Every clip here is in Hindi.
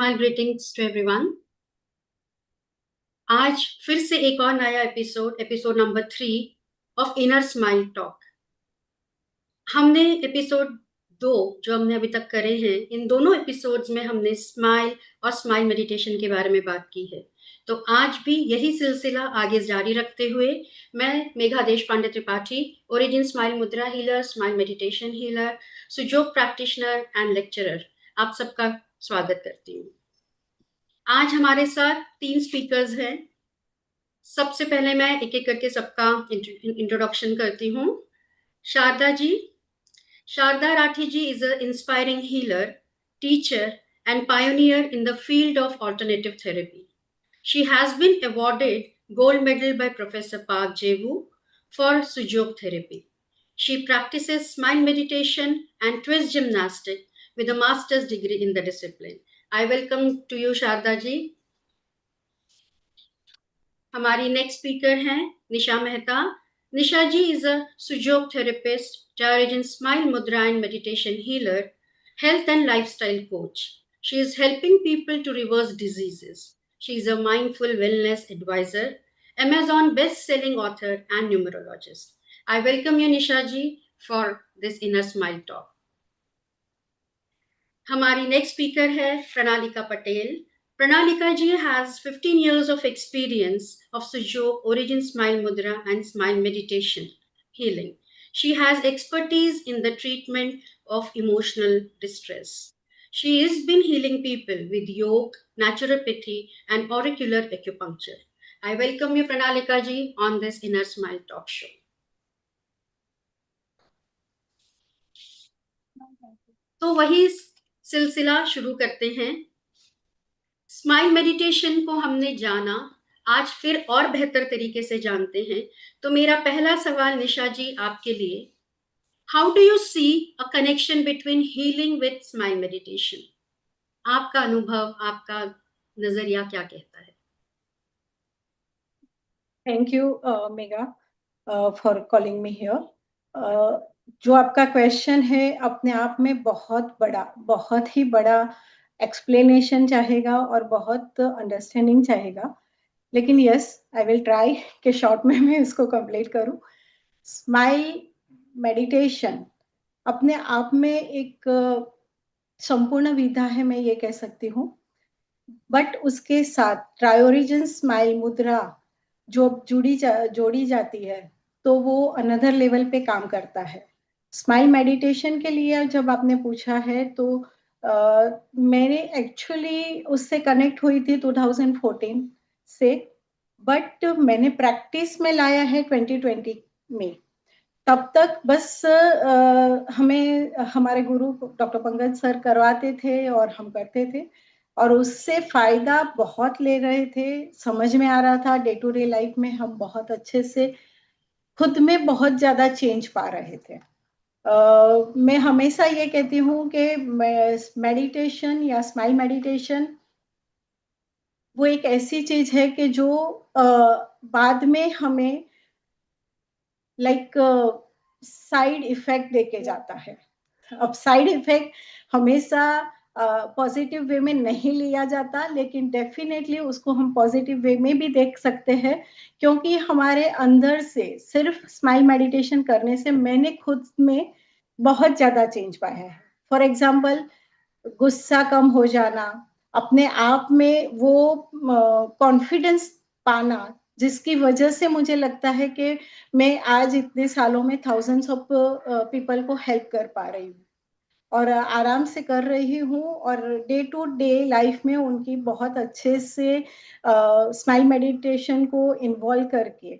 Smile greetings to everyone. आज फिर से एक और नया episode number 3 of inner smile talk. हमने एपिसोड 2 जो हमने अभी तक करे हैं, इन दोनों एपिसोड्स में हमने स्माइल और स्माइल मेडिटेशन के बारे में बात की है। तो आज भी यही सिलसिला आगे जारी रखते हुए मैं Megha Deshpande Tripathi, origin smile mudra healer, smile meditation healer, Sujok practitioner and lecturer, आप सबका स्वागत करती हूँ। आज हमारे साथ 3 स्पीकर्स हैं। सबसे पहले मैं एक एक करके सबका इंट्रोडक्शन करती हूँ। शारदा जी। शारदा राठी जी is an inspiring healer, teacher and pioneer in the field of alternative therapy. She has been awarded gold medal by Professor Park Jae-woo for Sujok therapy. She practices smile meditation and twist gymnastic with a master's degree in the discipline. I welcome to you Sharda ji. हमारी नेक्स्ट स्पीकर हैं Nisha Mehta. Nisha ji is a Sujok therapist, Darajin Smile Mudra and Meditation healer, health and lifestyle coach. She is helping people to reverse diseases. She is a mindful wellness advisor, Amazon best-selling author and numerologist. I welcome you Nisha ji for this inner smile talk. हमारी नेक्स्ट स्पीकर है प्रणालिका Patel. Pranalika ji has 15 years of experience of Sujok, Origin Smile Mudra and Smile Meditation healing. She has expertise in the treatment of emotional distress. She has been healing people with yoga, naturopathy and auricular acupuncture. I welcome you Pranalika ji on this Inner Smile Talk Show. तो वही सिलसिला शुरू करते हैं। स्माइल मेडिटेशन को हमने जाना, आज फिर और बेहतर तरीके से जानते हैं। तो मेरा पहला सवाल निशा जी आपके लिए, how do you see a connection between healing with smile meditation? आपका अनुभव, आपका नजरिया क्या कहता है? Thank you Megha for calling me here. जो आपका क्वेश्चन है अपने आप में बहुत ही बड़ा एक्सप्लेनेशन चाहेगा और बहुत अंडरस्टैंडिंग चाहेगा, लेकिन यस आई विल ट्राई कि शॉर्ट में मैं इसको कंप्लीट करूं। स्माइल मेडिटेशन अपने आप में एक संपूर्ण विधा है, मैं ये कह सकती हूँ। बट उसके साथ ट्रायोरिजन स्माइल मुद्रा जो जोड़ी जाती है तो वो अनदर लेवल पे काम करता है। स्माइल मेडिटेशन के लिए जब आपने पूछा है तो मैंने एक्चुअली उससे कनेक्ट हुई थी 2014 से, बट मैंने प्रैक्टिस में लाया है 2020 में। तब तक बस हमें हमारे गुरु डॉक्टर पंकज सर करवाते थे और हम करते थे और उससे फायदा बहुत ले रहे थे, समझ में आ रहा था। डे टू डे लाइफ में हम बहुत अच्छे से खुद में बहुत ज्यादा चेंज पा रहे थे। मैं हमेशा ये कहती हूँ कि मेडिटेशन या स्माइल मेडिटेशन वो एक ऐसी चीज है कि जो बाद में हमें साइड इफेक्ट देके जाता है। अब साइड इफेक्ट हमेशा पॉजिटिव वे में नहीं लिया जाता, लेकिन डेफिनेटली उसको हम पॉजिटिव वे में भी देख सकते हैं, क्योंकि हमारे अंदर से सिर्फ स्माइल मेडिटेशन करने से मैंने खुद में बहुत ज्यादा चेंज पाया है। फॉर एग्जाम्पल, गुस्सा कम हो जाना, अपने आप में वो कॉन्फिडेंस पाना, जिसकी वजह से मुझे लगता है कि मैं आज इतने सालों में थाउजेंड्स ऑफ पीपल को हेल्प कर पा रही हूँ और आराम से कर रही हूँ और डे टू डे लाइफ में उनकी बहुत अच्छे से स्माइल मेडिटेशन को इन्वॉल्व करके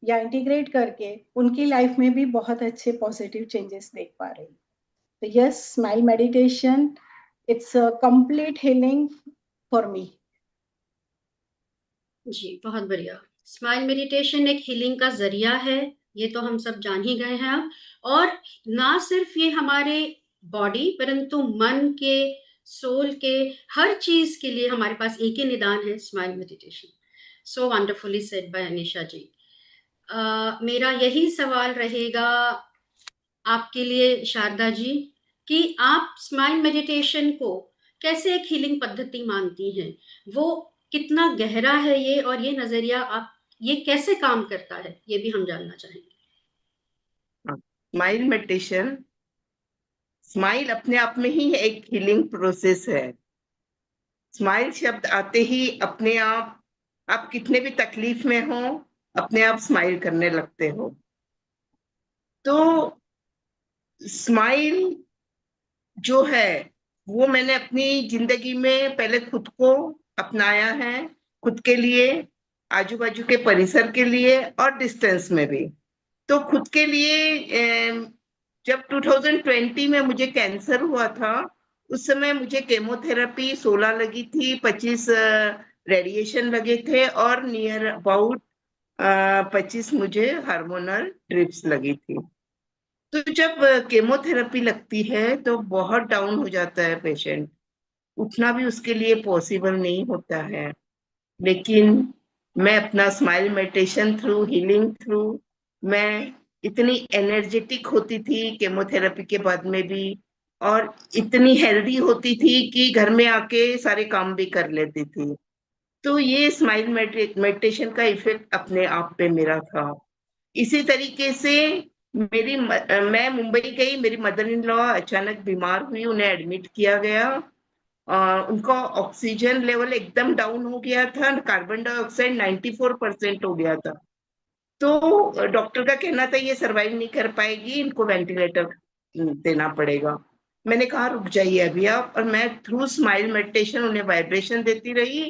या इंटीग्रेट करके उनकी लाइफ में भी बहुत अच्छे पॉजिटिव चेंजेस देख पा रही हूँ। तो yes, smile meditation it's a complete healing for me. जी बहुत बढ़िया। स्माइल मेडिटेशन एक हीलिंग का जरिया है, ये तो हम सब जान ही गए हैं अब। और ना सिर्फ ये हमारे बॉडी परंतु मन के, सोल के, हर चीज के लिए हमारे पास एक ही निदान है, smile meditation. So wonderfully said by Anisha ji. मेरा यही सवाल रहेगा आपके लिए शारदा जी कि आप स्माइल मेडिटेशन को कैसे एक हीलिंग पद्धति मानती हैं, वो कितना गहरा है ये, और ये नजरिया आप, ये कैसे काम करता है, ये भी हम जानना चाहेंगे। स्माइल मेडिटेशन, स्माइल अपने आप में ही एक हीलिंग प्रोसेस है। स्माइल शब्द आते ही अपने आप कितने भी तकलीफ में हो, अपने आप स्माइल करने लगते हो। तो स्माइल जो है वो मैंने अपनी जिंदगी में पहले खुद को अपनाया है, खुद के लिए, आजू बाजू के परिसर के लिए और डिस्टेंस में भी। तो खुद के लिए जब 2020 में मुझे कैंसर हुआ था, उस समय मुझे केमोथेरेपी 16 लगी थी, 25 रेडिएशन लगे थे और नियर अबाउट 25 मुझे हार्मोनल ड्रिप्स लगी थी। तो जब केमोथेरेपी लगती है तो बहुत डाउन हो जाता है पेशेंट, उठना भी उसके लिए पॉसिबल नहीं होता है। लेकिन मैं अपना smile meditation through, healing through, मैं इतनी एनर्जेटिक होती थी केमोथेरेपी के बाद में भी, और इतनी हेल्दी होती थी कि घर में आके सारे काम भी कर लेती थी। तो ये स्माइल मेडिटेशन का इफेक्ट अपने आप पे मेरा था। इसी तरीके से मैं मुंबई गई, मेरी मदर इन लॉ अचानक बीमार हुई, उन्हें एडमिट किया गया। उनका ऑक्सीजन लेवल एकदम डाउन हो गया था, कार्बन डाइऑक्साइड 94% हो गया था। तो डॉक्टर का कहना था ये सरवाइव नहीं कर पाएगी, इनको वेंटिलेटर देना पड़ेगा। मैंने कहा रुक जाइए अभी आप, और मैं थ्रू स्माइल मेडिटेशन उन्हें वाइब्रेशन देती रही।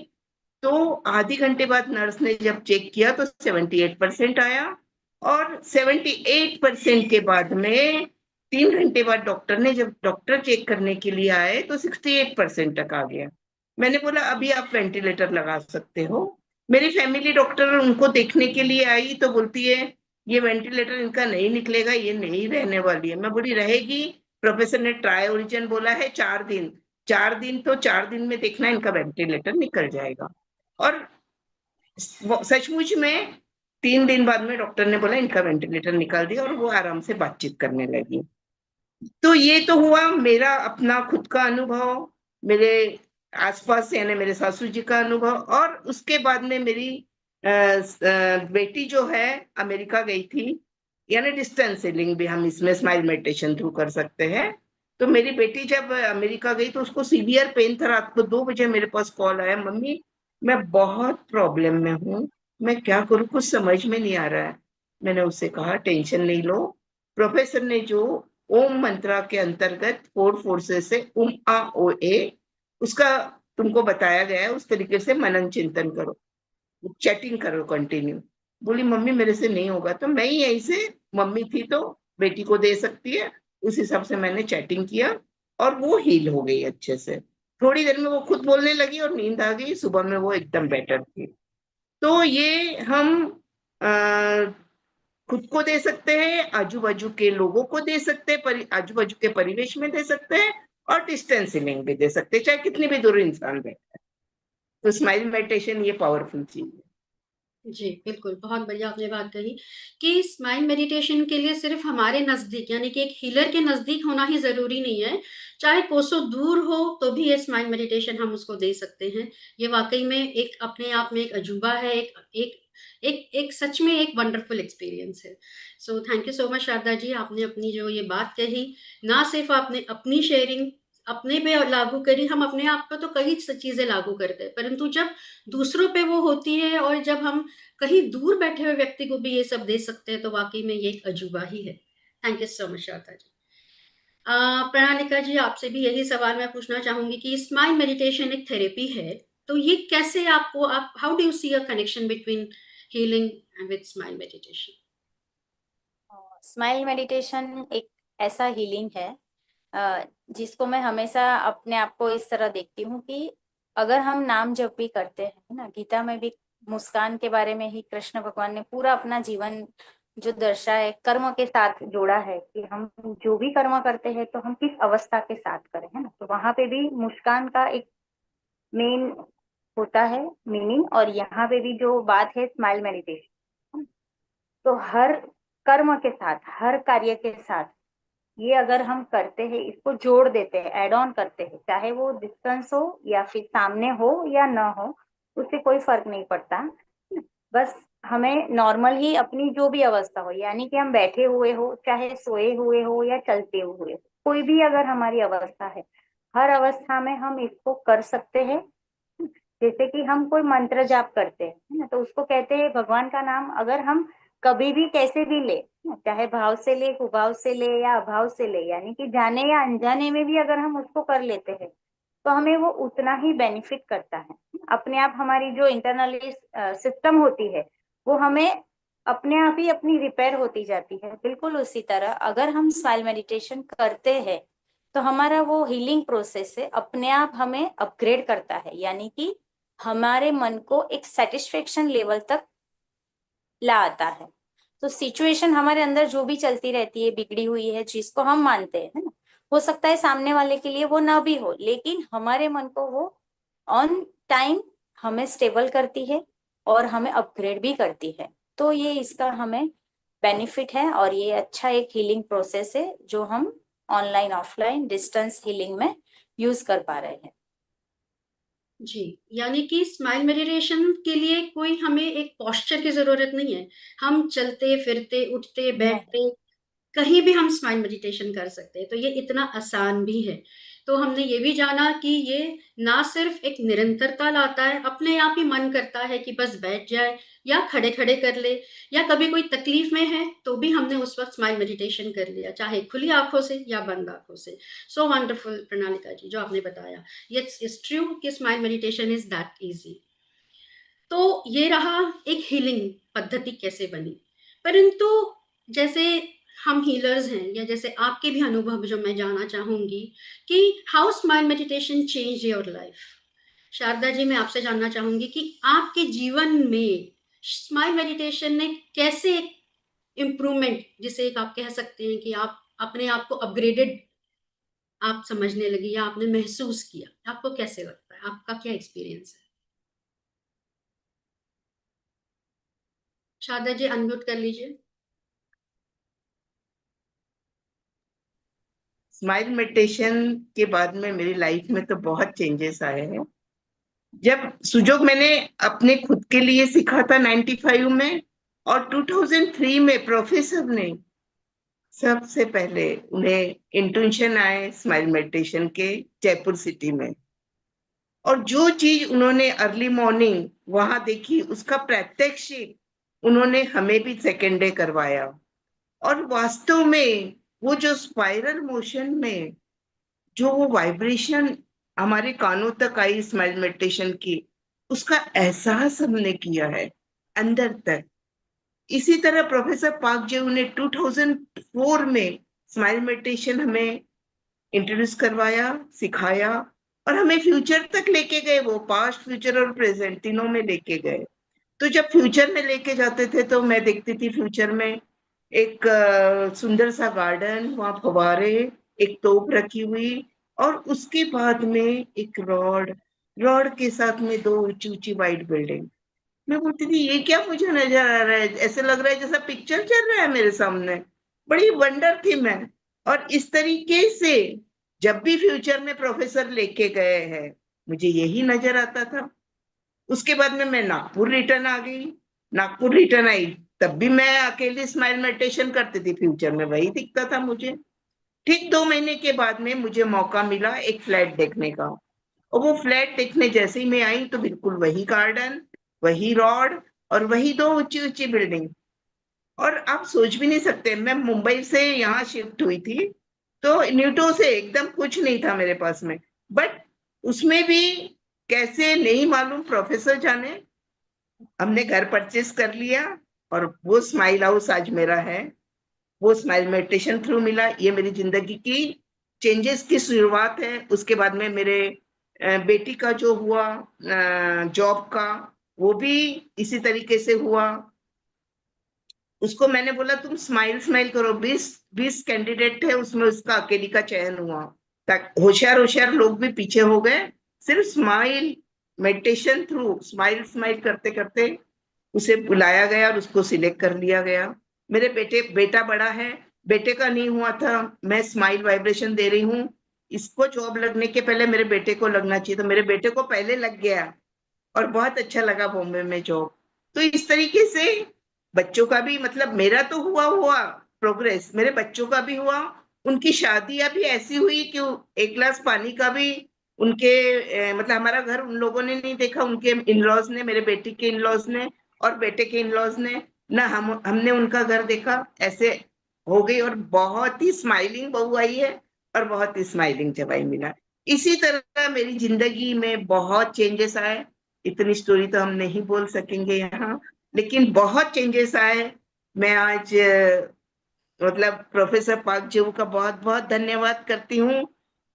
तो आधे घंटे बाद नर्स ने जब चेक किया तो 78% आया, और 78% के बाद में 3 घंटे बाद डॉक्टर ने, जब डॉक्टर चेक करने के लिए आए तो 68% तक आ गया। मैंने बोला अभी आप वेंटिलेटर लगा सकते हो। मेरी फैमिली डॉक्टर उनको देखने के लिए आई तो बोलती है ये वेंटिलेटर इनका नहीं निकलेगा, ये नहीं रहने वाली है। मैं बोली रहेगी, प्रोफेसर ने ट्राई ओरिजिन बोला है 4 दिन, 4 दिन तो 4 दिन में देखना इनका वेंटिलेटर निकल जाएगा। और सचमुच में 3 दिन बाद में डॉक्टर ने बोला इनका वेंटिलेटर निकाल दिया और वो आराम से बातचीत करने लगी। तो ये तो हुआ मेरा अपना खुद का अनुभव, मेरे आसपास यानी मेरे सासू जी का अनुभव। और उसके बाद में मेरी बेटी जो है अमेरिका गई थी, यानी डिस्टेंस हीलिंग भी हम इसमें स्माइल मेडिटेशन थ्रू कर सकते हैं। तो मेरी बेटी जब अमेरिका गई तो उसको सीवियर पेन था, रात को 2 बजे मेरे पास कॉल आया, मम्मी मैं बहुत प्रॉब्लम में हूँ, मैं क्या करूँ, कुछ समझ में नहीं आ रहा है। मैंने उससे कहा टेंशन नहीं लो, प्रोफेसर ने जो ओम मंत्रा के अंतर्गत 4 फोर्सेस से आ ओ ए, उसका तुमको बताया गया है, उस तरीके से मनन चिंतन करो, चैटिंग करो कंटिन्यू। बोली मम्मी मेरे से नहीं होगा। तो मैं ही यहीं से, मम्मी थी तो बेटी को दे सकती है, उस हिसाब से मैंने चैटिंग किया और वो हील हो गई अच्छे से। थोड़ी देर में वो खुद बोलने लगी और नींद आ गई, सुबह में वो एकदम बेटर थी। तो ये हम अ, खुद को दे सकते हैं, आजू बाजू के लोगों को दे सकते हैं, आजू बाजू के परिवेश में दे सकते हैं, और डिस्टेंस हीलिंग भी दे सकते हैं, चाहे कितनी भी दूर इंसान बैठे। तो स्माइल मेडिटेशन ये पावरफुल चीज है। जी, बिल्कुल, बहुत बढ़िया आपने बात कही कि स्माइल मेडिटेशन के लिए सिर्फ़ हमारे नज़दीक, यानी कि एक हीलर के नज़दीक होना ही ज़रूरी नहीं है। चाहे कोसों दूर हो, तो भी ये स्माइल मेडिटेशन हम उसको दे सकते हैं। ये वाक़ई में एक अपने आप में एक अजूबा है, एक एक एक एक सच में एक वंडरफुल एक्सपीरियंस है। So thank you so much Sharda ji, आपने अपनी जो ये बात कही, ना सिर्फ़ आपने अपनी शेयरिंग अपने पे लागू करी, हम अपने आप पे तो कई स चीज़ें लागू करते हैं, परंतु जब दूसरों पे वो होती है और जब हम कहीं दूर बैठे हुए व्यक्ति को भी ये सब दे सकते हैं, तो वाक़ई में ये एक अजूबा ही है। Thank you so much Shraddha ji. प्रणालिका जी, आपसे भी यही सवाल मैं पूछना चाहूँगी कि स्माइल मेडिटेशन एक थेरेपी है, तो ये कैसे आपको आप how do you see a connection between healing with smile meditation? Smile meditation एक ऐसा हीलिंग है जिसको मैं हमेशा अपने आप को इस तरह देखती हूँ कि अगर हम नाम जप भी करते हैं ना, गीता में भी मुस्कान के बारे में ही कृष्ण भगवान ने पूरा अपना जीवन जो दर्शाया है, कर्म के साथ जोड़ा है कि हम जो भी कर्म करते हैं तो हम किस अवस्था के साथ करें, है ना। तो वहां पे भी मुस्कान का एक मेन होता है मीनिंग, और यहाँ पे भी जो बात है स्माइल मेडिटेशन, तो हर कर्म के साथ, हर कार्य के साथ ये अगर हम करते हैं, इसको जोड़ देते हैं, एड ऑन करते हैं, चाहे वो डिस्टेंस हो या फिर सामने हो या ना हो, उससे कोई फर्क नहीं पड़ता। बस हमें नॉर्मल ही अपनी जो भी अवस्था हो, यानी कि हम बैठे हुए हो, चाहे सोए हुए हो या चलते हुए हो, कोई भी अगर हमारी अवस्था है, हर अवस्था में हम इसको कर सकते हैं। जैसे कि हम कोई मंत्र जाप करते हैं, है ना, तो उसको कहते हैं भगवान का नाम अगर हम कभी भी कैसे भी ले, चाहे भाव से ले, कुभाव से ले या अभाव से ले, यानी कि जाने या अनजाने में भी अगर हम उसको कर लेते हैं, तो हमें वो उतना ही बेनिफिट करता है। अपने आप हमारी जो इंटरनली सिस्टम होती है, वो हमें अपने आप ही अपनी रिपेयर होती जाती है। बिल्कुल उसी तरह अगर हम स्माइल मेडिटेशन करते हैं, तो हमारा वो हीलिंग प्रोसेस है अपने आप हमें अपग्रेड करता है, यानी कि हमारे मन को एक सेटिस्फेक्शन लेवल तक ला आता है। तो सिचुएशन हमारे अंदर जो भी चलती रहती है, बिगड़ी हुई है, जिसको हम मानते हैं, है ना, हो सकता है सामने वाले के लिए वो ना भी हो, लेकिन हमारे मन को वो ऑन टाइम हमें स्टेबल करती है और हमें अपग्रेड भी करती है। तो ये इसका हमें बेनिफिट है और ये अच्छा एक हीलिंग प्रोसेस है जो हम ऑनलाइन ऑफलाइन डिस्टेंस हीलिंग में यूज कर पा रहे हैं। जी, यानी कि स्माइल मेडिटेशन के लिए कोई हमें एक पोस्चर की जरूरत नहीं है। हम चलते फिरते उठते बैठते कहीं भी हम स्माइल मेडिटेशन कर सकते हैं, तो ये इतना आसान भी है। तो हमने ये भी जाना कि ये ना सिर्फ एक निरंतरता लाता है, अपने आप ही मन करता है कि बस बैठ जाए या खड़े खड़े कर ले, या कभी कोई तकलीफ में है तो भी हमने उस वक्त स्माइल मेडिटेशन कर लिया, चाहे खुली आंखों से या बंद आंखों से। सो वंडरफुल प्रणालिका जी जो आपने बताया, इट्स ट्रू कि smile meditation is that easy. तो ये रहा एक हीलिंग पद्धति कैसे बनी। परंतु जैसे हम हीलर्स हैं, या जैसे आपके भी अनुभव जो मैं जानना चाहूंगी कि how smile meditation change your life. Sharda ji, मैं आपसे जानना चाहूंगी कि आपके जीवन में स्माइल मेडिटेशन ने कैसे इम्प्रूवमेंट, जिसे एक आप कह सकते हैं कि आप अपने आप को अपग्रेडेड आप समझने लगी या आपने महसूस किया, आपको कैसे लगता है, आपका क्या एक्सपीरियंस है? शारदा जी अनम्यूट कर लीजिए। स्माइल मेडिटेशन के बाद में मेरी लाइफ में तो बहुत चेंजेस आए हैं। जब सुजोग मैंने अपने खुद के लिए सीखा था 95 में, और 2003 में प्रोफेसर ने सबसे पहले उन्हें इंट्यूशन आए स्माइल मेडिटेशन के जयपुर सिटी में, और जो चीज उन्होंने अर्ली मॉर्निंग वहां देखी उसका प्रत्यक्ष उन्होंने हमें भी सेकेंड डे करवाया। और वास्तव में वो जो स्पाइरल मोशन में जो वो वाइब्रेशन हमारे कानों तक आई स्माइल मेडिटेशन की, उसका एहसास हमने किया है अंदर तक। इसी तरह प्रोफेसर पाक जेऊ ने 2004 में स्माइल मेडिटेशन हमें इंट्रोड्यूस करवाया, सिखाया, और हमें फ्यूचर तक लेके गए। वो पास्ट फ्यूचर और प्रेजेंट तीनों में लेके गए। तो जब फ्यूचर में लेके जाते थे तो मैं देखती थी फ्यूचर में एक सुंदर सा गार्डन, वहां फवारे, एक तोप रखी हुई, और उसके बाद में एक रॉड, रॉड के साथ में दो ऊंची ऊंची वाइट बिल्डिंग। मैं बोलती थी ये क्या मुझे नजर आ रहा है, ऐसे लग रहा है जैसा पिक्चर चल रहा है मेरे सामने। बड़ी वंडर थी मैं। और इस तरीके से जब भी फ्यूचर में प्रोफेसर लेके गए हैं मुझे यही नजर आता था। उसके बाद में मैं नागपुर रिटर्न आ गई। नागपुर रिटर्न आई तब भी मैं अकेली स्माइल मेडिटेशन करती थी, फ्यूचर में वही दिखता था मुझे। ठीक 2 महीने के बाद में मुझे मौका मिला एक फ्लैट देखने का, और वो फ्लैट देखने जैसे ही मैं आई तो बिल्कुल वही गार्डन, वही रॉड, और वही दो ऊंची ऊंची बिल्डिंग। और आप सोच भी नहीं सकते, मैं मुंबई से यहाँ शिफ्ट हुई थी तो न्यूटो से एकदम कुछ नहीं था मेरे पास में। बट उसमें भी कैसे नहीं मालूम, प्रोफेसर जाने, हमने घर परचेस कर लिया, और वो स्माइल हाउस आज मेरा है। वो स्माइल मेडिटेशन थ्रू मिला। ये मेरी जिंदगी की चेंजेस की शुरुआत है। उसके बाद में मेरे बेटी का जो हुआ जॉब का, वो भी इसी तरीके से हुआ। उसको मैंने बोला तुम स्माइल स्माइल करो, 20 कैंडिडेट थे उसमें, उसका अकेली का चयन हुआ। होशियार होशियार लोग भी पीछे हो गए। सिर्फ smile meditation through smile smile करते करते उसे बुलाया गया और उसको सिलेक्ट कर लिया गया। मेरे बेटा बड़ा है, बेटे का नहीं हुआ था, मैं स्माइल वाइब्रेशन दे रही हूँ। इसको जॉब लगने के पहले मेरे बेटे को लगना चाहिए, तो मेरे बेटे को पहले लग गया और बहुत अच्छा लगा बॉम्बे में जॉब। तो इस तरीके से बच्चों का भी, मतलब मेरा तो हुआ हुआ प्रोग्रेस, मेरे बच्चों का भी हुआ। उनकी शादियां भी ऐसी हुई कि एक गिलास पानी का भी उनके मतलब हमारा घर उन लोगों ने नहीं देखा, उनके इन-लॉज ने, मेरे बेटी के इन-लॉज ने और बेटे के इन-लॉज ने, ना हमने उनका घर देखा। ऐसे हो गई और बहुत ही स्माइलिंग बहू आई है और बहुत ही स्माइलिंग जवाई मिला। इसी तरह मेरी जिंदगी में बहुत चेंजेस आए। इतनी स्टोरी तो हम नहीं बोल सकेंगे यहाँ, लेकिन बहुत चेंजेस आए। मैं आज मतलब प्रोफेसर पाक जेऊ का बहुत बहुत धन्यवाद करती हूँ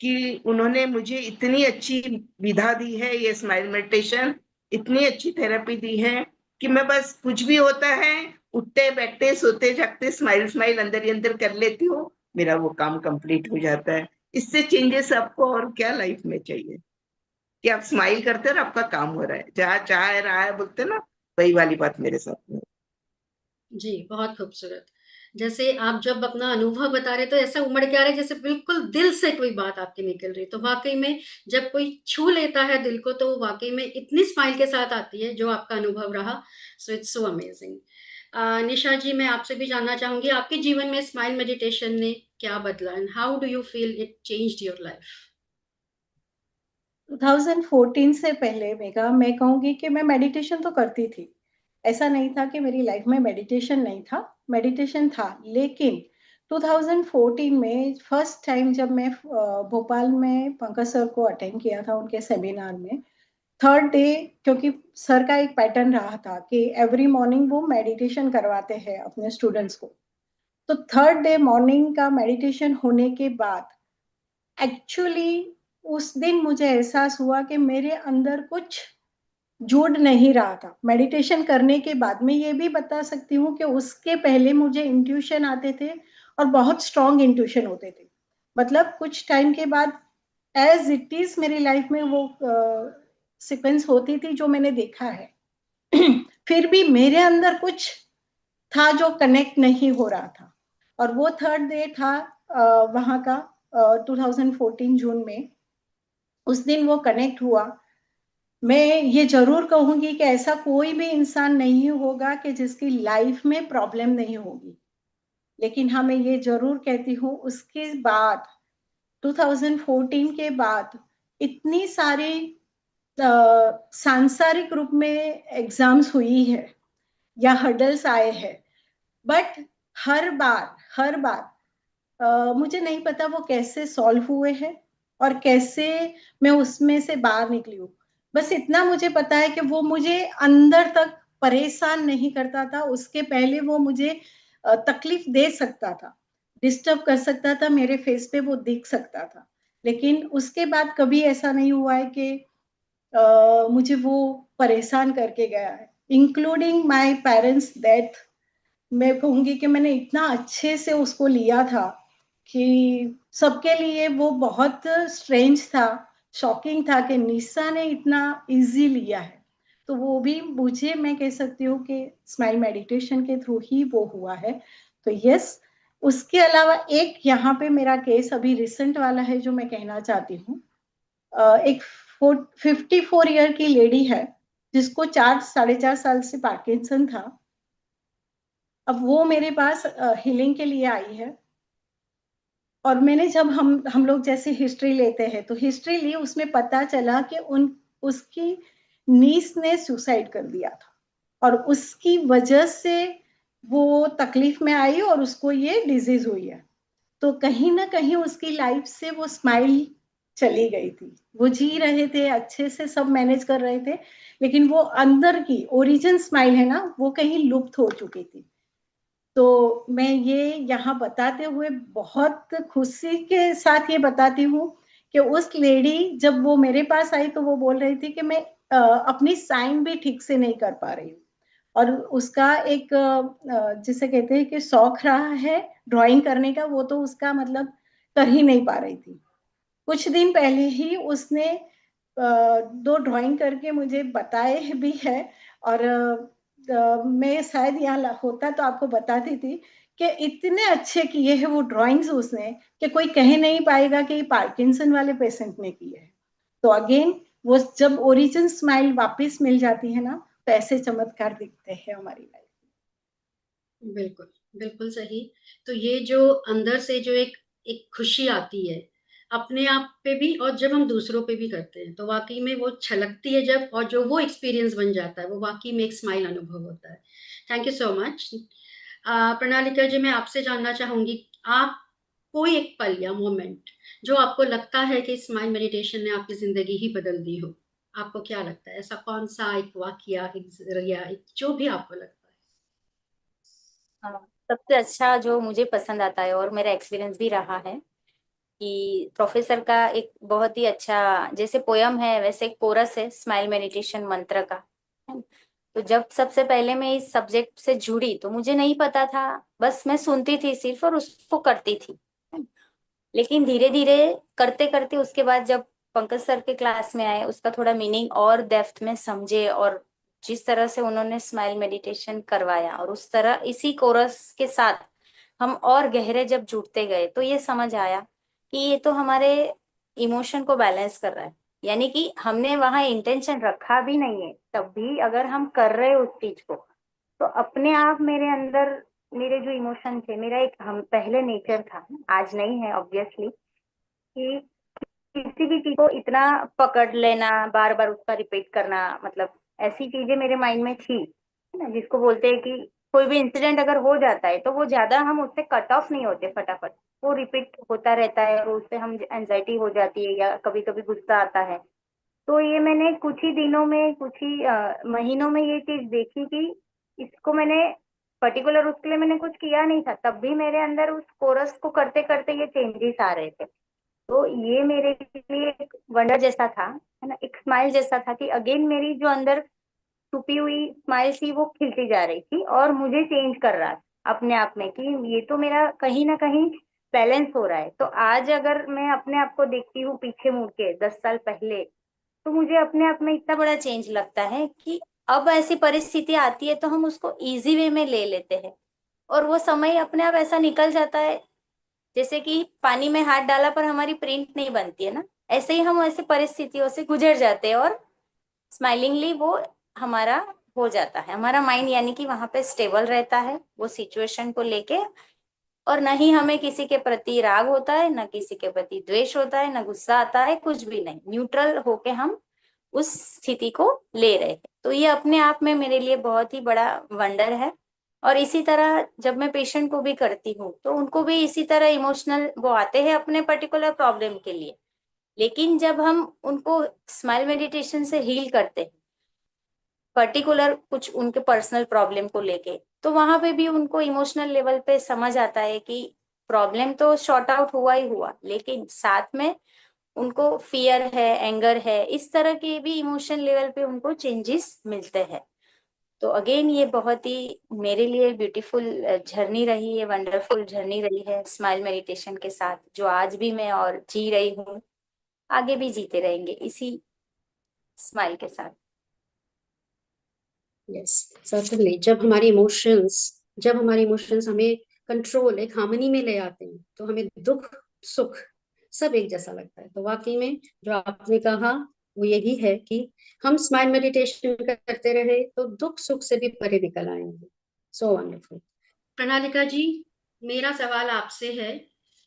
कि उन्होंने मुझे इतनी अच्छी विधा दी है, ये स्माइल मेडिटेशन, इतनी अच्छी थेरेपी दी है कि मैं बस कुछ भी होता है, उठते बैठते सोते जागते स्माइल स्माइल अंदर ही अंदर कर लेती हूँ, मेरा वो काम कंप्लीट हो जाता है। इससे चेंजेस आपको और क्या लाइफ में चाहिए कि आप स्माइल करते हैं और आपका काम हो रहा है, जहाँ चाह रहा है बोलते ना, वही वाली बात मेरे साथ में। जी, बहुत खूबसूरत। जैसे आप जब अपना अनुभव बता रहे तो ऐसा उमड़ के आ रहा है जैसे बिल्कुल दिल से कोई बात आपकी निकल रही है। तो वाक़ई में जब कोई छू लेता है दिल को तो वो वाक़ई में इतनी स्माइल के साथ आती है जो आपका अनुभव रहा। So it's so amazing. निशा जी, मैं आपसे भी जानना चाहूँगी आपके जीवन में स्माइल मेडिटेशन ने क्या बदला and how do you feel it changed your life? 2014 से पहले मेघा, मैं कहूँगी कि मैं मेडिटेशन तो करती थी। ऐसा नहीं था कि मेरी लाइफ में मेडिटेशन नहीं था, मेडिटेशन था। लेकिन 2014 में फर्स्ट टाइम जब मैं भोपाल में पंकज सर को अटेंड किया था उनके सेमिनार में, थर्ड डे, क्योंकि सर का एक पैटर्न रहा था कि एवरी मॉर्निंग वो मेडिटेशन करवाते हैं अपने स्टूडेंट्स को। तो थर्ड डे मॉर्निंग का मेडिटेशन होने के बाद एक्चुअली उस दिन मुझे एहसास हुआ कि मेरे अंदर कुछ जुड़ नहीं रहा था। मेडिटेशन करने के बाद मैं ये भी बता सकती हूँ कि उसके पहले मुझे इंट्यूशन आते थे और बहुत स्ट्रॉन्ग इंट्यूशन होते थे। मतलब कुछ टाइम के बाद एज इट इज मेरी लाइफ में वो सीक्वेंस होती थी जो मैंने देखा है। फिर भी मेरे अंदर कुछ था जो कनेक्ट नहीं हो रहा था। और वो थर्ड डे था वहाँ का 2014 जून में। उस दिन वो कनेक्ट हुआ। मैं ये जरूर कहूंगी कि ऐसा कोई भी इंसान नहीं होगा कि जिसकी लाइफ में प्रॉब्लम नहीं होगी। लेकिन हाँ, मैं ये जरूर कहती हूँ उसके बाद 2014 के बाद इतनी सारी सांसारिक रूप में एग्जाम्स हुई है या हर्डल्स आए हैं, बट हर बार मुझे नहीं पता वो कैसे सॉल्व हुए हैं और कैसे मैं उसमें से बाहर निकली हूँ। बस इतना मुझे पता है कि वो मुझे अंदर तक परेशान नहीं करता था। उसके पहले वो मुझे तकलीफ दे सकता था, डिस्टर्ब कर सकता था, मेरे फेस पे वो दिख सकता था। लेकिन उसके बाद कभी ऐसा नहीं हुआ है कि मुझे वो परेशान करके गया है, इंक्लूडिंग माय पेरेंट्स डेथ। मैं कहूंगी कि मैंने इतना अच्छे से उसको लिया था कि सबके लिए वो बहुत स्ट्रेंज था, शॉकिंग था कि निशा ने इतना इजी लिया है। तो वो भी मुझे, मैं कह सकती हूँ कि स्माइल मेडिटेशन के थ्रू ही वो हुआ है। तो यस, उसके अलावा एक यहाँ पे मेरा केस अभी रिसेंट वाला है जो मैं कहना चाहती हूँ। एक 54 ईयर की लेडी है जिसको 4 साढ़े 4 साल से पार्किंसन था। अब वो मेरे पास हीलिंग के लिए आई है। और मैंने जब हम लोग जैसे हिस्ट्री लेते हैं तो हिस्ट्री ली, उसमें पता चला कि उसकी नीस ने सुसाइड कर दिया था और उसकी वजह से वो तकलीफ में आई और उसको ये डिजीज हुई है। तो कहीं ना कहीं उसकी लाइफ से वो स्माइल चली गई थी। वो जी रहे थे अच्छे से, सब मैनेज कर रहे थे, लेकिन वो अंदर की ओरिजिन स्माइल है ना, वो कहीं लुप्त हो चुकी थी। तो मैं ये यहाँ बताते हुए बहुत खुशी के साथ ये बताती हूँ कि उस लेडी जब वो मेरे पास आई तो वो बोल रही थी कि मैं अपनी साइन भी ठीक से नहीं कर पा रही हूँ। और उसका एक जिसे कहते हैं कि शौक रहा है ड्राइंग करने का, वो तो उसका मतलब कर ही नहीं पा रही थी। कुछ दिन पहले ही उसने 2 ड्राइंग करके मुझे बताए भी है। और मैं शायद यहाँ होता तो आपको बताती थी कि इतने अच्छे किए हैं वो ड्राइंग्स उसने कि कोई कह नहीं पाएगा कि ये पार्किंसन वाले पेशेंट ने किए है। तो अगेन वो जब ओरिजिन स्माइल वापस मिल जाती है ना, तो ऐसे चमत्कार दिखते हैं हमारी लाइफ में। बिल्कुल, बिल्कुल सही। तो ये जो अंदर से जो एक एक खुशी आती है, अपने आप पे भी और जब हम दूसरों पे भी करते हैं, तो वाक़ई में वो छलकती है जब, और जो वो एक्सपीरियंस बन जाता है, वो वाक़ई में एक स्माइल अनुभव होता है। Thank you so much. Pranalika ji, मैं आपसे जानना चाहूँगी, आप कोई एक पल या मोमेंट जो आपको लगता है कि स्माइल मेडिटेशन ने आपकी ज़िंदगी ही बदल दी हो, आपको क्या लगता है? ऐसा कौन-सा एक वाक़या, एक ज़रिया, एक जो भी आपको लगता है? हाँ, सबसे अच्छा जो मुझे पसंद आता है और मेरा एक्सपीरियंस भी रहा है कि प्रोफेसर का एक बहुत ही अच्छा, जैसे पोयम है वैसे एक कोरस है स्माइल मेडिटेशन मंत्र का, है ना? तो जब सबसे पहले मैं इस सब्जेक्ट से जुड़ी तो मुझे नहीं पता था, बस मैं सुनती थी सिर्फ और उसको करती थी, है ना? लेकिन धीरे धीरे करते करते उसके बाद जब पंकज सर के क्लास में आए, उसका थोड़ा मीनिंग और डेप्थ में समझे, और जिस तरह से उन्होंने स्माइल मेडिटेशन करवाया और उस तरह इसी कोरस के साथ हम और गहरे जब जुड़ते गए, तो ये समझ आया कि ये तो हमारे इमोशन को बैलेंस कर रहा है। यानी कि हमने वहां इंटेंशन रखा भी नहीं है, तब भी अगर हम कर रहे उस चीज को, तो अपने आप मेरे अंदर मेरे जो इमोशन थे, मेरा एक हम पहले नेचर था, आज नहीं है ऑब्वियसली, कि किसी भी चीज को इतना पकड़ लेना, बार बार उसका रिपीट करना, मतलब ऐसी चीजें मेरे माइंड में थी, है ना, जिसको बोलते हैं कि कोई भी इंसिडेंट अगर हो जाता है तो वो ज्यादा हम उससे कट ऑफ नहीं होते फटाफट, वो रिपीट होता रहता है और उससे हम एंजाइटी हो जाती है या कभी कभी गुस्सा आता है। तो ये मैंने कुछ ही दिनों में, कुछ ही महीनों में ये चीज देखी कि इसको मैंने पर्टिकुलर उसके लिए मैंने कुछ किया नहीं था, तब भी मेरे अंदर उस कोरस को करते करते ये चेंजेस आ रहे थे। तो ये मेरे लिए एक वंडर जैसा था, है ना, एक स्माइल जैसा था कि अगेन मेरी जो अंदर छुपी हुई स्माइल थी वो खिलती जा रही थी और मुझे चेंज कर रहा था अपने आप में कि ये तो मेरा कहीं ना कहीं बैलेंस हो रहा है। तो आज अगर मैं अपने आप को देखती हूँ पीछे मुड़ के 10 साल पहले, तो मुझे अपने आप में इतना बड़ा चेंज लगता है कि अब ऐसी परिस्थिति आती है तो हम उसको इजी वे में ले लेते हैं और वो समय अपने आप ऐसा निकल जाता है, जैसे कि पानी में हाथ डाला पर हमारी प्रिंट नहीं बनती है ना, ऐसे ही हम ऐसे परिस्थितियों से गुजर जाते हैं और स्माइलिंगली वो हमारा हो जाता है, हमारा माइंड यानी कि वहां पे स्टेबल रहता है वो सिचुएशन को लेके, और न ही हमें किसी के प्रति राग होता है, न किसी के प्रति द्वेष होता है, न गुस्सा आता है, कुछ भी नहीं, न्यूट्रल होके हम उस स्थिति को ले रहे हैं। तो ये अपने आप में मेरे लिए बहुत ही बड़ा वंडर है। और इसी तरह जब मैं पेशेंट को भी करती हूँ तो उनको भी इसी तरह इमोशनल वो आते हैं अपने पर्टिकुलर प्रॉब्लम के लिए, लेकिन जब हम उनको स्माइल मेडिटेशन से हील करते हैं पर्टिकुलर कुछ उनके पर्सनल प्रॉब्लम को लेके, तो वहां पे भी उनको इमोशनल लेवल पे समझ आता है कि प्रॉब्लम तो शॉर्ट आउट हुआ ही हुआ, लेकिन साथ में उनको फियर है, एंगर है, इस तरह के भी इमोशन लेवल पे उनको चेंजेस मिलते हैं। तो अगेन ये बहुत ही मेरे लिए ब्यूटीफुल जर्नी रही है, वंडरफुल जर्नी रही है स्माइल मेडिटेशन के साथ, जो आज भी मैं और जी रही हूँ, आगे भी जीते रहेंगे इसी स्माइल के साथ। Yes, certainly. जब हमारे इमोशंस हमें कंट्रोल, एक हार्मनी में ले आते हैं, तो हमें दुख सुख सब एक जैसा लगता है। तो वाकई में जो आपने कहा वो यही है कि हम स्माइल मेडिटेशन करते रहे तो दुख सुख से भी परे निकल आएंगे। So wonderful. प्रणालिका जी, मेरा सवाल आपसे है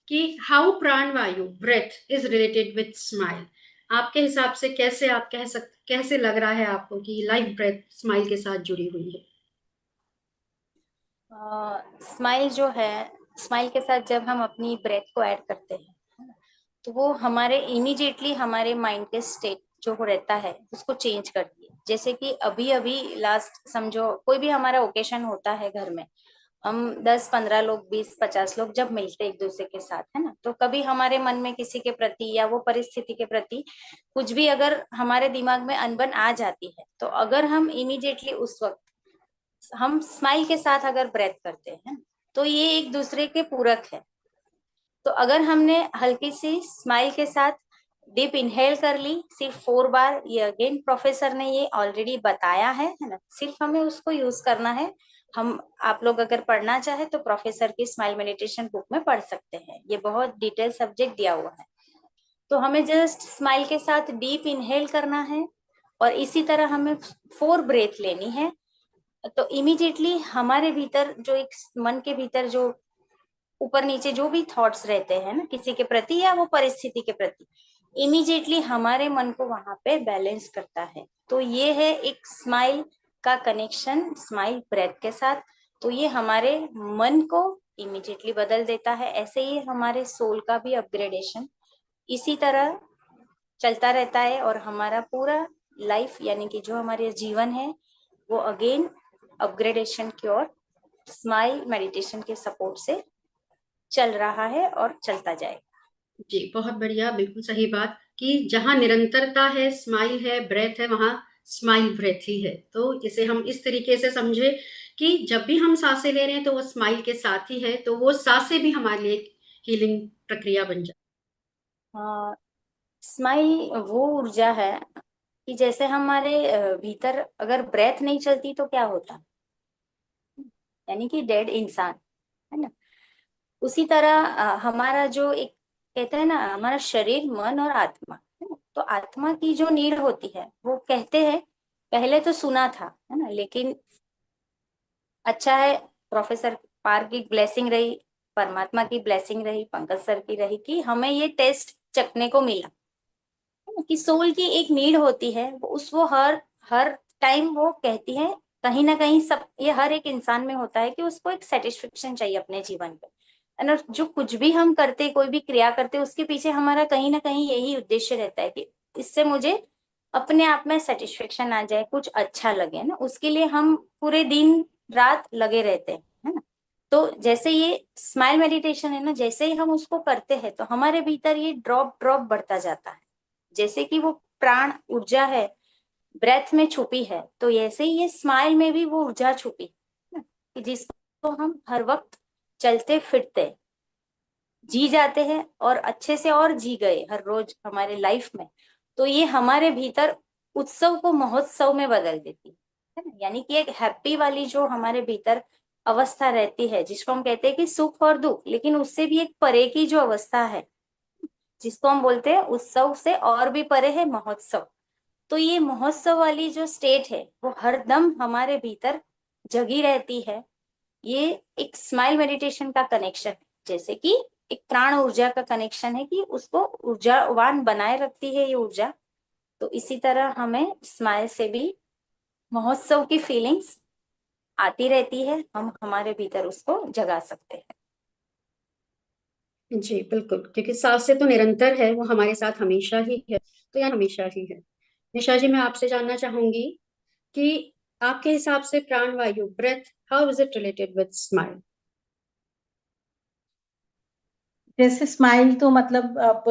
कि हाउ प्राणवायु, breath, is related with smile. आपके हिसाब से कैसे आप कैसे लग रहा है आपको कि लाइफ ब्रेथ स्माइल के साथ जुड़ी हुई है? स्माइल जो है, स्माइल के साथ जब हम अपनी ब्रेथ को ऐड करते हैं, है ना, तो वो हमारे इमीडिएटली हमारे माइंड के स्टेट जो रहता है उसको चेंज करती है। जैसे कि अभी अभी लास्ट समझो कोई भी हमारा ओकेशन होता है घर में, हम 10-15 लोग, 20-50 लोग जब मिलते एक दूसरे के साथ, है ना, तो कभी हमारे मन में किसी के प्रति या वो परिस्थिति के प्रति कुछ भी अगर हमारे दिमाग में अनबन आ जाती है, तो अगर हम इमीडिएटली उस वक्त हम स्माइल के साथ अगर ब्रेथ करते हैं, तो ये एक दूसरे के पूरक है। तो अगर हमने हल्की सी स्माइल के साथ डीप इनहेल कर ली सिर्फ 4 बार, ये अगेन प्रोफेसर ने ये ऑलरेडी बताया है ना, सिर्फ हमें उसको यूज करना है हम आप लोग अगर पढ़ना चाहे तो प्रोफेसर की स्माइल मेडिटेशन बुक में पढ़ सकते हैं, ये बहुत डिटेल सब्जेक्ट दिया हुआ है। तो हमें जस्ट स्माइल के साथ डीप इनहेल करना है और इसी तरह हमें 4 ब्रेथ लेनी है। तो इमीडिएटली हमारे भीतर जो एक मन के भीतर जो ऊपर नीचे जो भी थॉट्स रहते हैं ना किसी के प्रति या वो परिस्थिति के प्रति, इमीडिएटली हमारे मन को वहां पे बैलेंस करता है। तो ये है एक स्माइल का कनेक्शन स्माइल ब्रेथ के साथ। तो ये हमारे मन को इमीडिएटली बदल देता है। ऐसे ही हमारे सोल का भी अपग्रेडेशन इसी तरह चलता रहता है और हमारा पूरा लाइफ यानी कि जो हमारे जीवन है वो अगेन अपग्रेडेशन की ओर स्माइल मेडिटेशन के सपोर्ट से चल रहा है और चलता जाएगा। जी, बहुत बढ़िया, बिल्कुल सही बात कि जहाँ निरंतरता है, स्माइल है, ब्रेथ है, वहाँ स्माइल ब्रेथ ही है। तो इसे हम इस तरीके से समझे कि जब भी हम सांसें ले रहे हैं तो वो स्माइल के साथ ही है, तो वो सांसें भी हमारे लिए एक हीलिंग प्रक्रिया बन जाए। स्माइल वो ऊर्जा है कि जैसे हमारे भीतर अगर ब्रेथ नहीं चलती तो क्या होता, यानी कि डेड इंसान, है ना। उसी तरह हमारा जो एक कहते हैं ना हमारा शरीर मन और आत्मा, है ना। तो आत्मा की जो नीड होती है वो कहते हैं पहले तो सुना था, है ना, लेकिन अच्छा है प्रोफेसर पार की ब्लेसिंग रही, परमात्मा की ब्लेसिंग रही, पंकज सर की रही कि हमें ये टेस्ट चखने को मिला कि सोल की एक नीड होती है वो हर हर टाइम वो कहती है कहीं ना कहीं सब ये हर एक इंसान में होता है कि उसको एक सेटिस्फेक्शन चाहिए अपने जीवन पे। और जो कुछ भी हम करते कोई भी क्रिया करते उसके पीछे हमारा कहीं ना कहीं यही उद्देश्य रहता है कि इससे मुझे अपने आप में सेटिस्फेक्शन आ जाए, कुछ अच्छा लगे ना, उसके लिए हम पूरे दिन रात लगे रहते हैं, है ना। तो जैसे ये स्माइल मेडिटेशन है ना, जैसे ही हम उसको करते हैं तो हमारे भीतर ये ड्रॉप ड्रॉप बढ़ता जाता है, जैसे कि वो प्राण ऊर्जा है ब्रेथ में छुपी है, तो ऐसे ही ये स्माइल में भी वो ऊर्जा छुपी है कि जिसको हम हर वक्त चलते फिरते जी जाते हैं और अच्छे से और जी गए हर रोज हमारे लाइफ में। तो ये हमारे भीतर उत्सव को महोत्सव में बदल देती है ना, यानी कि एक हैप्पी वाली जो हमारे भीतर अवस्था रहती है जिसको हम कहते हैं कि सुख और दुख, लेकिन उससे भी एक परे की जो अवस्था है जिसको हम बोलते हैं उत्सव से और भी परे है महोत्सव। तो ये महोत्सव वाली जो स्टेट है वो हरदम हमारे भीतर जगी रहती है। ये एक स्माइल मेडिटेशन का कनेक्शन है, जैसे कि एक प्राण ऊर्जा का कनेक्शन है कि उसको ऊर्जावान बनाए रखती है ये ऊर्जा। तो इसी तरह हमें स्माइल से भी महोत्सव की फीलिंग्स आती रहती है, हम हमारे भीतर उसको जगा सकते हैं। जी, बिल्कुल, क्योंकि सांसें तो निरंतर है, वो हमारे साथ हमेशा ही है, तो या हमेशा ही है। निशा जी, मैं आपसे जानना चाहूंगी कि आपके हिसाब से प्राणवायु breath, how is it related with smile? जैसे स्माइल तो मतलब अब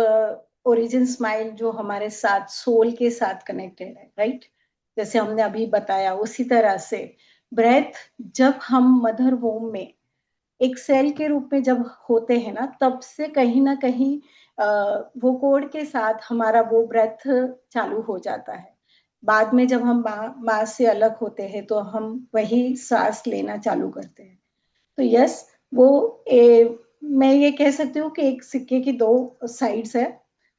ओरिजिन स्माइल जो हमारे साथ सोल के साथ कनेक्टेड है, राइट। जैसे हमने अभी बताया उसी तरह से ब्रेथ, जब हम मदर वोम में एक सेल के रूप में जब होते हैं ना, तब से कहीं ना कहीं वो कोड के साथ हमारा वो ब्रेथ चालू हो जाता है। बाद में जब हम माँ से अलग होते हैं तो हम वही सांस लेना चालू करते हैं। तो यस, वो मैं ये कह सकती हूँ कि एक सिक्के की दो साइड्स है।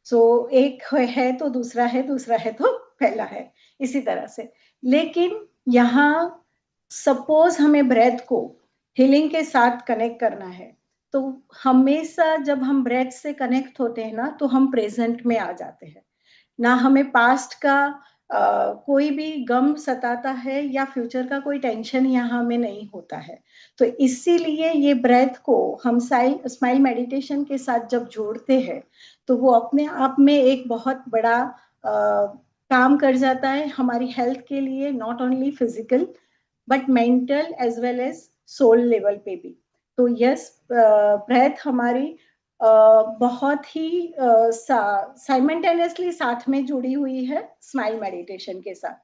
सो एक है तो दूसरा है, दूसरा है तो पहला है, इसी तरह से। लेकिन यहाँ सपोज हमें ब्रेथ को हीलिंग के साथ कनेक्ट करना है, तो हमेशा जब हम ब्रेथ से कनेक्ट होते हैं ना, तो हम प्रेजेंट में आ जाते हैं। ना हमें पास्ट का कोई भी गम सताता है या फ्यूचर का कोई टेंशन यहाँ हमें नहीं होता है। तो इसीलिए ये ब्रेथ को हम स्माइल मेडिटेशन के साथ जब जोड़ते हैं तो वो अपने आप में एक बहुत बड़ा काम कर जाता है हमारी हेल्थ के लिए, not only physical but mental as well as soul level पे भी। तो यस, ब्रेथ हमारी बहुत ही साइमल्टेनियसली साथ में जुड़ी हुई है स्माइल मेडिटेशन के साथ।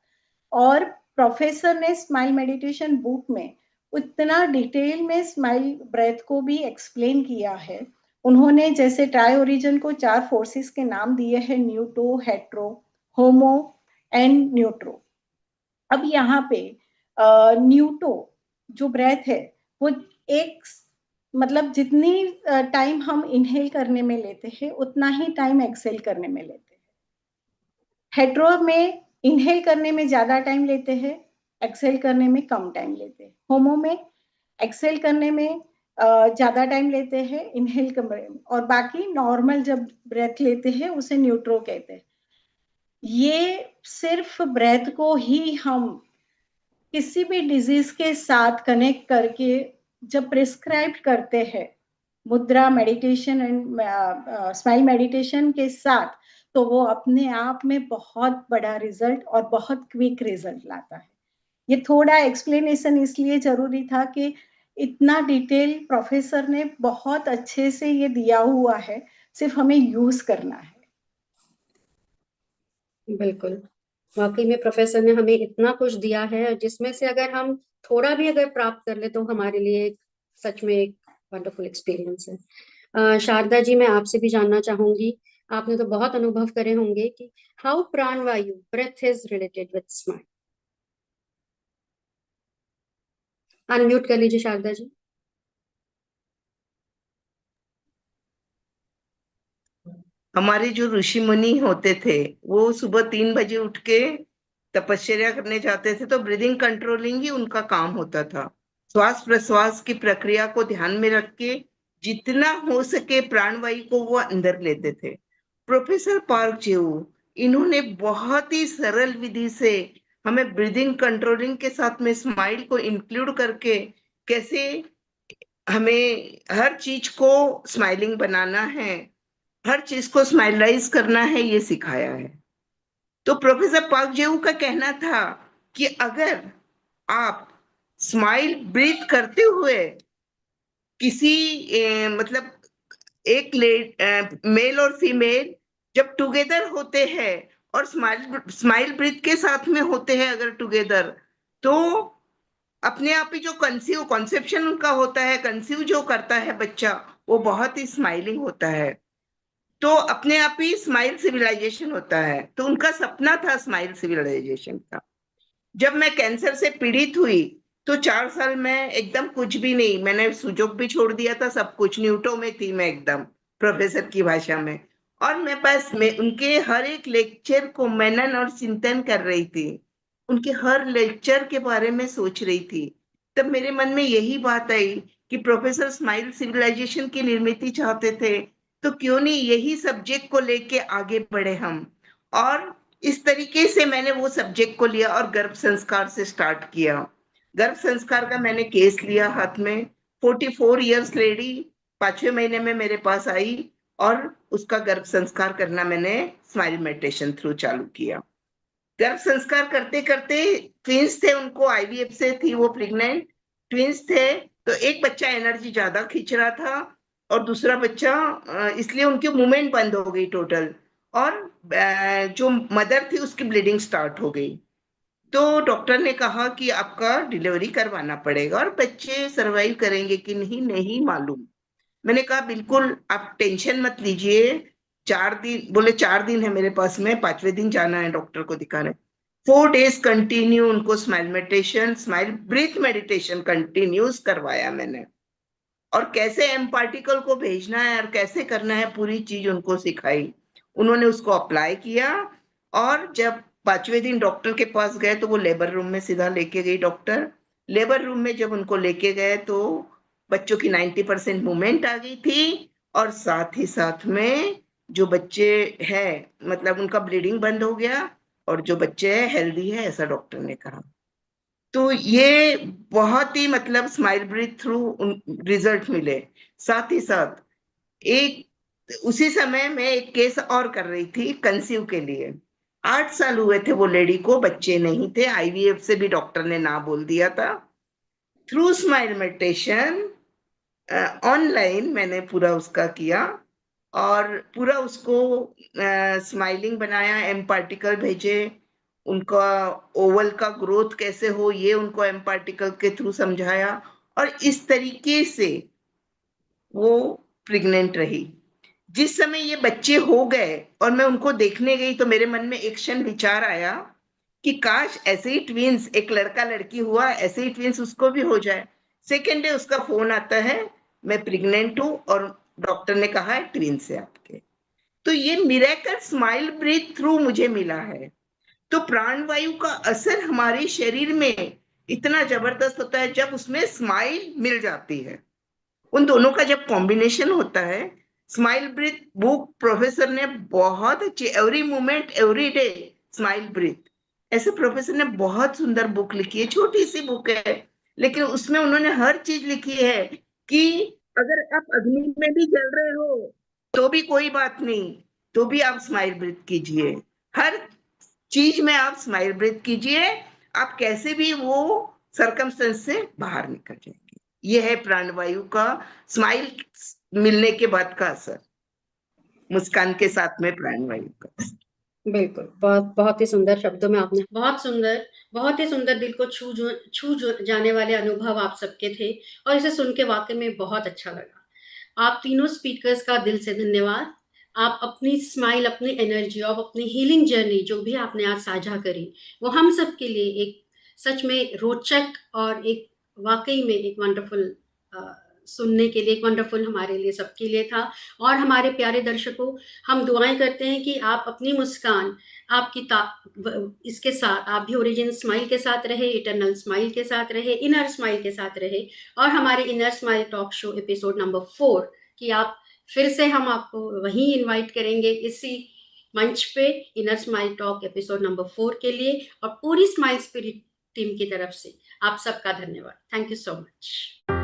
और प्रोफेसर ने स्माइल मेडिटेशन बुक में उतना डिटेल में स्माइल ब्रेथ को भी एक्सप्लेन किया है। उन्होंने जैसे ट्राई ओरिजिन को 4 फोर्सेस के नाम दिए हैं, न्यूटो, हेट्रो, होमो एंड न्यूट्रो। अब यहाँ पे न्यूटो जो ब्रेथ है वो एक मतलब जितनी टाइम हम इनहेल करने में लेते हैं उतना ही टाइम एक्सेल करने में लेते हैं। हेट्रो में इनहेल करने में ज्यादा टाइम लेते हैं, एक्सेल करने में कम टाइम लेते हैं। होमो में एक्सेल करने में ज्यादा टाइम लेते हैं, इनहेल करने में, और बाकी नॉर्मल जब ब्रेथ लेते हैं उसे न्यूट्रो कहते हैं। ये सिर्फ ब्रेथ को ही हम किसी भी डिजीज के साथ कनेक्ट करके जब प्रिस्क्राइब करते हैं मुद्रा मेडिटेशन एंड स्माइल मेडिटेशन के साथ, तो वो अपने आप में बहुत बड़ा रिजल्ट और बहुत क्विक रिजल्ट लाता है। ये थोड़ा एक्सप्लेनेशन इसलिए जरूरी था कि इतना डिटेल प्रोफेसर ने बहुत अच्छे से ये दिया हुआ है, सिर्फ हमें यूज करना है। बिल्कुल, वाकई में प्रोफेसर ने हमें इतना कुछ दिया है जिसमें से अगर हम थोड़ा भी अगर प्राप्त कर ले तो हमारे लिए सच में एक वंडरफुल एक्सपीरियंस है। शारदा जी, मैं आपसे भी जानना चाहूंगी, आपने तो बहुत अनुभव करे होंगे कि हाउ प्राणवायु breath is related with smile. Unmute कर लीजिए शारदा जी। हमारे जो ऋषि मुनि होते थे वो सुबह 3 बजे उठ के तपश्चर्या करने जाते थे, तो ब्रीदिंग कंट्रोलिंग ही उनका काम होता था। श्वास प्रश्वास की प्रक्रिया को ध्यान में रख के जितना हो सके प्राणवायु को वो अंदर लेते थे। प्रोफेसर पार्क जेऊ, इन्होंने बहुत ही सरल विधि से हमें ब्रीदिंग कंट्रोलिंग के साथ में स्माइल को इंक्लूड करके कैसे हमें हर चीज को स्माइलिंग बनाना है, हर चीज को स्माइलाइज करना है, ये सिखाया है। तो प्रोफेसर पार्क जेऊ का कहना था कि अगर आप स्माइल ब्रीथ करते हुए किसी मतलब एक मेल और फीमेल जब टुगेदर होते हैं और स्माइल स्माइल ब्रीथ के साथ में होते हैं अगर टुगेदर, तो अपने आप ही जो कंसीव कॉन्सेप्शन उनका होता है, कंसीव जो करता है बच्चा, वो बहुत ही स्माइलिंग होता है। तो अपने आप ही स्माइल सिविलाइजेशन होता है। तो उनका सपना था स्माइल सिविलाइजेशन का। जब मैं कैंसर से पीड़ित हुई तो 4 साल में एकदम कुछ भी नहीं, मैंने सुजोग भी छोड़ दिया था, सब कुछ न्यूटो में थी मैं एकदम, प्रोफेसर की भाषा में। और मैं उनके हर एक लेक्चर को मनन और चिंतन कर रही थी, उनके हर लेक्चर के बारे में सोच रही थी। तब मेरे मन में यही बात आई कि प्रोफेसर स्माइल सिविलाइजेशन की निर्मित चाहते थे, तो क्यों नहीं यही सब्जेक्ट को लेके आगे बढ़े हम। और इस तरीके से मैंने वो सब्जेक्ट को लिया और गर्भ संस्कार से स्टार्ट किया। गर्भ संस्कार का मैंने केस लिया हाथ में। 44 इयर्स लेडी 5वें महीने में मेरे पास आई और उसका गर्भ संस्कार करना मैंने स्माइल मेडिटेशन थ्रू चालू किया। गर्भ संस्कार करते करते ट्विंस थे, उनको आईवीएफ से थी वो प्रेग्नेंट, ट्विंस थे। तो एक बच्चा एनर्जी ज्यादा खींच रहा था और दूसरा बच्चा इसलिए उनकी मूवमेंट बंद हो गई टोटल, और जो मदर थी उसकी ब्लीडिंग स्टार्ट हो गई। तो डॉक्टर ने कहा कि आपका डिलीवरी करवाना पड़ेगा और बच्चे सरवाइव करेंगे कि नहीं नहीं मालूम। मैंने कहा बिल्कुल आप टेंशन मत लीजिए। 4 दिन बोले, 4 दिन है मेरे पास में, 5वें दिन जाना है डॉक्टर को दिखाने। 4 डेज कंटिन्यू उनको smile meditation, smile breath meditation continues करवाया मैंने। और कैसे एम पार्टिकल को भेजना है और कैसे करना है पूरी चीज उनको सिखाई। उन्होंने उसको अप्लाई किया। और जब 5वें दिन डॉक्टर के पास गए तो वो लेबर रूम में सीधा लेके गई डॉक्टर। लेबर रूम में जब उनको लेके गए तो बच्चों की 90% मूवमेंट आ गई थी, और साथ ही साथ में जो बच्चे हैं मतलब उनका ब्लीडिंग बंद हो गया, और जो बच्चे हैं हेल्दी है, ऐसा डॉक्टर ने कहा। तो ये बहुत ही मतलब स्माइल ब्रीथ थ्रू रिजल्ट मिले। साथ ही साथ एक उसी समय मैं एक केस और कर रही थी कंसीव के लिए। 8 साल हुए थे वो लेडी को, बच्चे नहीं थे, आईवीएफ से भी डॉक्टर ने ना बोल दिया था। थ्रू स्माइल मेडिटेशन ऑनलाइन मैंने पूरा उसका किया और पूरा उसको स्माइलिंग बनाया, एम पार्टिकल भेजे, उनका ओवल का ग्रोथ कैसे हो ये उनको एम पार्टिकल के थ्रू समझाया, और इस तरीके से वो प्रेग्नेंट रही। जिस समय ये बच्चे हो गए और मैं उनको देखने गई तो मेरे मन में एक क्षण विचार आया कि काश ऐसे ही ट्विंस, एक लड़का लड़की हुआ, ऐसे ही ट्विंस उसको भी हो जाए। सेकेंड डे उसका फोन आता है, मैं प्रेग्नेंट हूँ और डॉक्टर ने कहा है ट्विंस है आपके। तो ये मिरेकल स्माइल ब्रीथ थ्रू मुझे मिला है। तो प्राणवायु का असर हमारे शरीर में इतना जबरदस्त होता है जब उसमें स्माइल मिल जाती है। उन दोनों का जब कॉम्बिनेशन होता है, स्माइल ब्रीथ बुक प्रोफेसर ने बहुत अच्छी, every moment every day smile breath, ऐसे प्रोफेसर ने बहुत सुंदर बुक लिखी है। छोटी सी बुक है, लेकिन उसमें उन्होंने हर चीज लिखी है कि अगर आप अग्नि में भी जल रहे हो तो भी कोई बात नहीं, तो भी आप स्माइल ब्रीथ कीजिए। हर चीज में आप स्माइल ब्रीथ कीजिए, आप कैसे भी वो सरकमस्टेंस से बाहर निकल जाएंगे। ये है प्राणवायु का स्माइल मिलने के बाद का असर, मुस्कान के साथ में प्राणवायु का असर। बिल्कुल, बहुत ही सुंदर शब्दों में आपने, बहुत ही सुंदर दिल को जाने वाले अनुभव आप सबके थे और इसे सुन के वाकई में बहुत अच्छा लगा। आप तीनों स्पीकर्स का दिल से धन्यवाद। आप अपनी स्माइल, अपनी एनर्जी और अपनी हीलिंग जर्नी जो भी आपने आज साझा करी, वो हम सब के लिए एक सच में रोचक और एक वाकई में एक वंडरफुल सुनने के लिए, एक वंडरफुल हमारे लिए सबके लिए था। और हमारे प्यारे दर्शकों, हम दुआएं करते हैं कि आप अपनी मुस्कान, इसके साथ आप भी ओरिजिन स्माइल के साथ रहे, इटरनल स्माइल के साथ रहे, इनर स्माइल के साथ रहे। और हमारे inner smile talk show episode number 4 कि आप फिर से हम आपको वहीं इनवाइट करेंगे इसी मंच पे, inner smile talk episode number 4 के लिए। और पूरी स्माइल स्पिरिट टीम की तरफ से आप सबका धन्यवाद। Thank you so much.